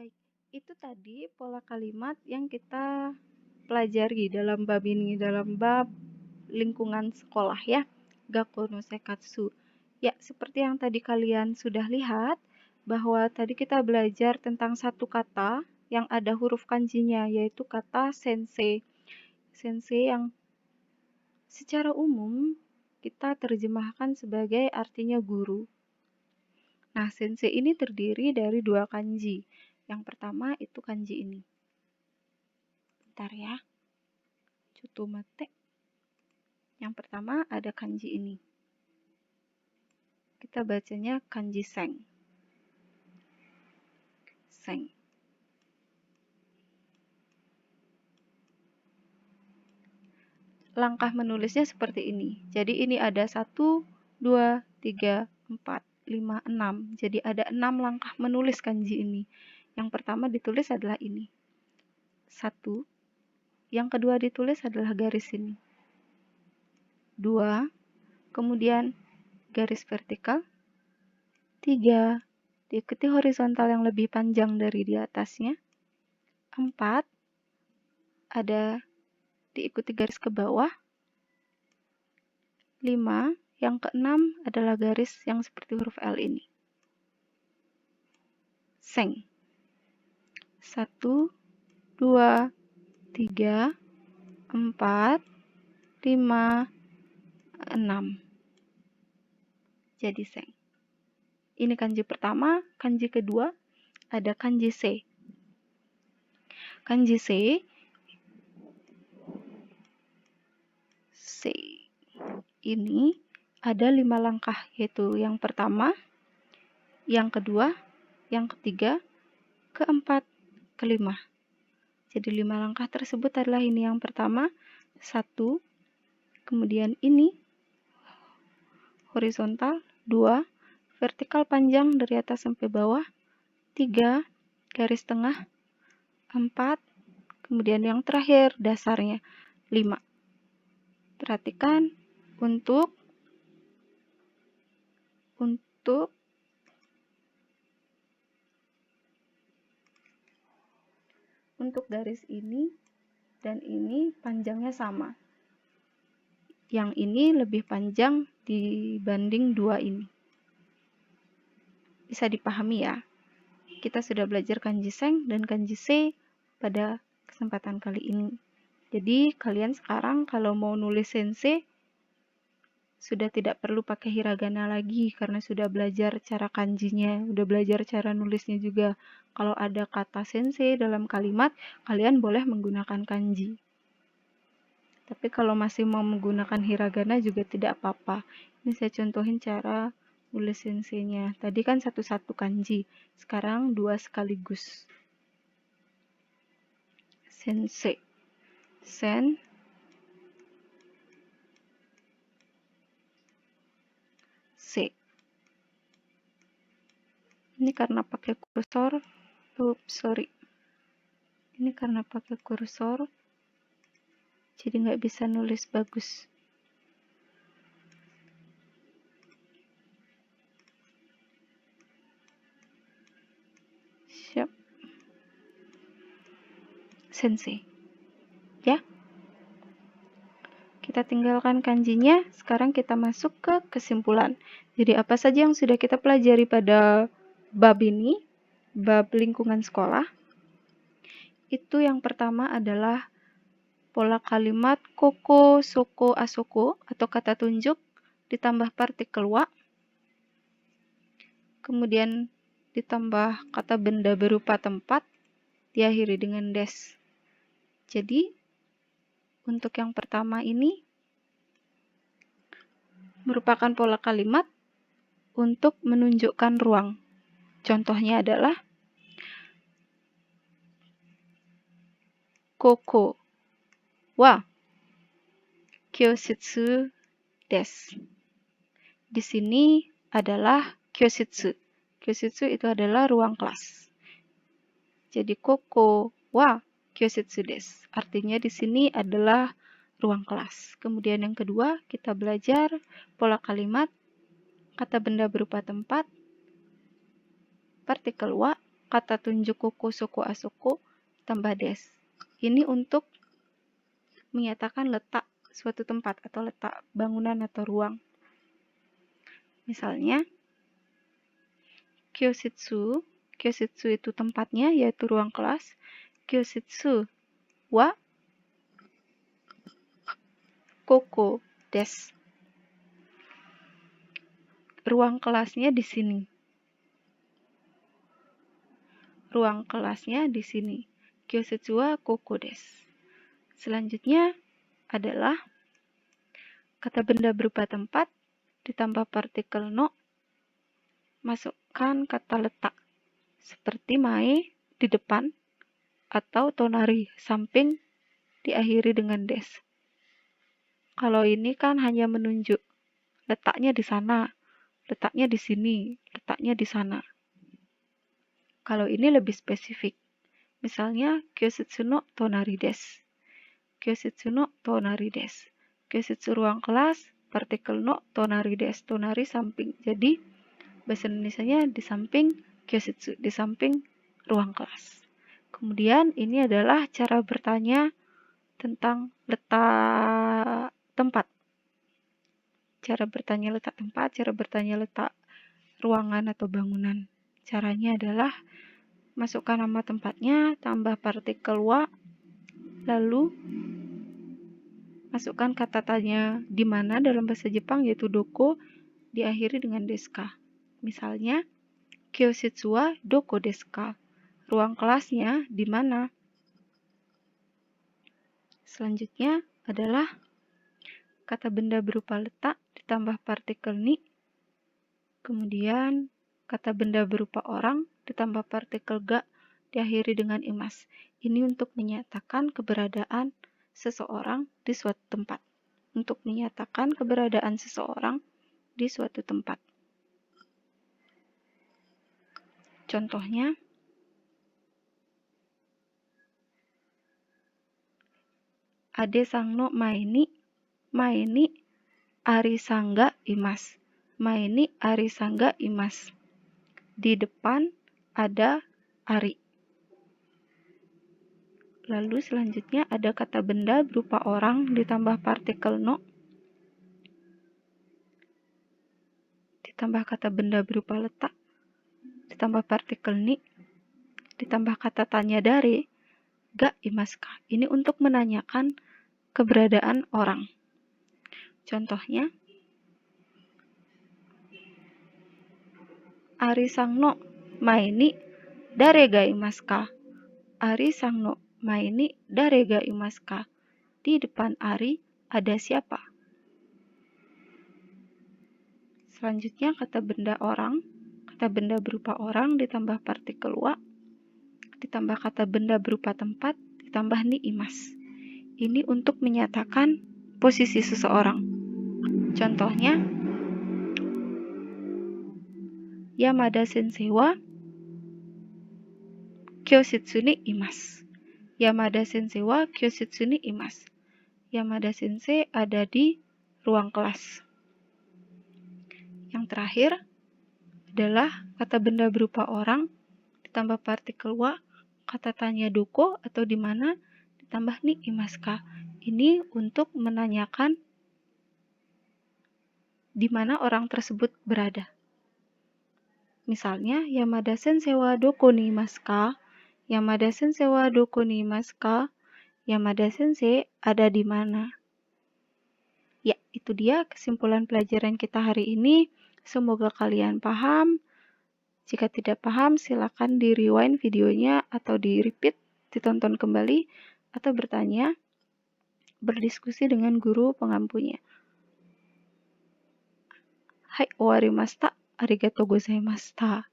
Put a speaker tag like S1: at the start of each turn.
S1: Baik, itu tadi pola kalimat yang kita pelajari dalam bab ini, dalam bab lingkungan sekolah ya, Gakko no Sekatsu. Ya, seperti yang tadi kalian sudah lihat, bahwa tadi kita belajar tentang satu kata yang ada huruf kanjinya, yaitu kata sensei. Sensei yang secara umum kita terjemahkan sebagai artinya guru. Nah, sensei ini terdiri dari dua kanji. Yang pertama itu kanji ini. Bentar ya. Cutomate. Yang pertama ada kanji ini. Kita bacanya kanji seng. Seng. Langkah menulisnya seperti ini. Jadi ini ada 1, 2, 3, 4, 5, 6. Jadi ada 6 langkah menulis kanji ini. Yang pertama ditulis adalah ini. 1. Yang kedua ditulis adalah garis ini. 2. Kemudian garis vertikal. 3. Diikuti horizontal yang lebih panjang dari di atasnya. 4. Ada diikuti garis ke bawah. 5. Yang keenam adalah garis yang seperti huruf L ini. Seng. 1, 2, 3, 4, 5, 6. Jadi seng. Ini kanji pertama, kanji kedua ada kanji se. Kanji se ini ada 5 langkah, yaitu yang pertama, yang kedua, yang ketiga, keempat, kelima. Jadi 5 langkah tersebut adalah ini yang pertama, 1, kemudian ini, horizontal, 2, vertikal panjang dari atas sampai bawah, 3, garis tengah, 4, kemudian yang terakhir dasarnya, 5. Perhatikan untuk garis ini dan ini panjangnya sama. Yang ini lebih panjang dibanding 2 ini. Bisa dipahami ya. Kita sudah belajar kanji seng dan kanji se pada kesempatan kali ini. Jadi kalian sekarang kalau mau nulis sensei sudah tidak perlu pakai hiragana lagi karena sudah belajar cara kanjinya, sudah belajar cara nulisnya juga. Kalau ada kata sensei dalam kalimat, kalian boleh menggunakan kanji. Tapi kalau masih mau menggunakan hiragana juga tidak apa-apa. Ini saya contohin cara nulis sensei-nya. Tadi kan satu-satu kanji, sekarang 2 sekaligus. Sensei. Sen. Se. Ini karena pakai kursor. Ini karena pakai kursor, jadi nggak bisa nulis bagus. Siap. Sensei. Ya. Kita tinggalkan kanjinya, sekarang kita masuk ke kesimpulan. Jadi apa saja yang sudah kita pelajari pada bab ini, bab lingkungan sekolah? Itu yang pertama adalah pola kalimat koko, soko, asoko atau kata tunjuk ditambah partikel wa. Kemudian ditambah kata benda berupa tempat, diakhiri dengan des. Jadi, untuk yang pertama ini merupakan pola kalimat untuk menunjukkan ruang. Contohnya adalah koko wa kyoshitsu desu. Di sini adalah kyoshitsu. Kyoshitsu itu adalah ruang kelas. Jadi koko wa kyoshitsu desu. Artinya di sini adalah ruang kelas. Kemudian yang kedua, kita belajar pola kalimat kata benda berupa tempat, partikel wa, kata tunjuk kuku, suku, asuku, tambah des. Ini untuk menyatakan letak suatu tempat atau letak bangunan atau ruang. Misalnya, kyositsu. Kyositsu itu tempatnya, yaitu ruang kelas. Kyositsu wa koko des. Ruang kelasnya di sini. Ruang kelasnya di sini. Kyositsu wa koko des. Selanjutnya adalah kata benda berupa tempat ditambah partikel no, masukkan kata letak seperti mae di depan atau tonari samping diakhiri dengan des. Kalau ini kan hanya menunjuk letaknya di sana, letaknya di sini, letaknya di sana. Kalau ini lebih spesifik. Misalnya kyositsu no tonari des. Kyositsu no tonari des. Kyositsu ruang kelas, partikel no tonari des. Tonari samping. Jadi bahasa Indonesianya di samping kyositsu, di samping ruang kelas. Kemudian ini adalah cara bertanya tentang letak tempat. Cara bertanya letak tempat, cara bertanya letak ruangan atau bangunan. Caranya adalah masukkan nama tempatnya, tambah partikel wa, lalu masukkan kata tanya di mana dalam bahasa Jepang, yaitu doko, diakhiri dengan deska. Misalnya, kyositsu wa doko desu ka? Ruang kelasnya di mana? Selanjutnya adalah kata benda berupa letak ditambah partikel ni, kemudian kata benda berupa orang ditambah partikel ga diakhiri dengan imas. Ini untuk menyatakan keberadaan seseorang di suatu tempat. Untuk menyatakan keberadaan seseorang di suatu tempat. Contohnya, ade sang no mae ni ari sangga imas. Mae ni ari sangga imas. Di depan ada ari. Lalu selanjutnya ada kata benda berupa orang ditambah partikel no, ditambah kata benda berupa letak, ditambah partikel ni, ditambah kata tanya dari ga imaska. Ini untuk menanyakan keberadaan orang. Contohnya, ari sang no mae ni dare ga imaska. Ari sang no mae ni dare ga imaska. Di depan Ari ada siapa? Selanjutnya kata benda orang, kata benda berupa orang ditambah partikel wa, ditambah kata benda berupa tempat, ditambah ni imas. Ini untuk menyatakan posisi seseorang. Contohnya, Yamada sensei wa kyositsu ni imas. Yamada sensei wa kyositsu ni imas. Yamada sensei ada di ruang kelas. Yang terakhir adalah kata benda berupa orang ditambah partikel wa, kata tanya doko atau di mana ditambah ni imaska. Ini untuk menanyakan di mana orang tersebut berada. Misalnya, Yamada sensei wa doko ni imaska? Yamada sensei wa doko ni imaska? Yamada sensei ada di mana? Ya, itu dia kesimpulan pelajaran kita hari ini. Semoga kalian paham. Jika tidak paham, silakan di rewind videonya atau di repeat, ditonton kembali, atau bertanya, berdiskusi dengan guru pengampunya. Hai, owarimashita. Arigatou gozaimashita.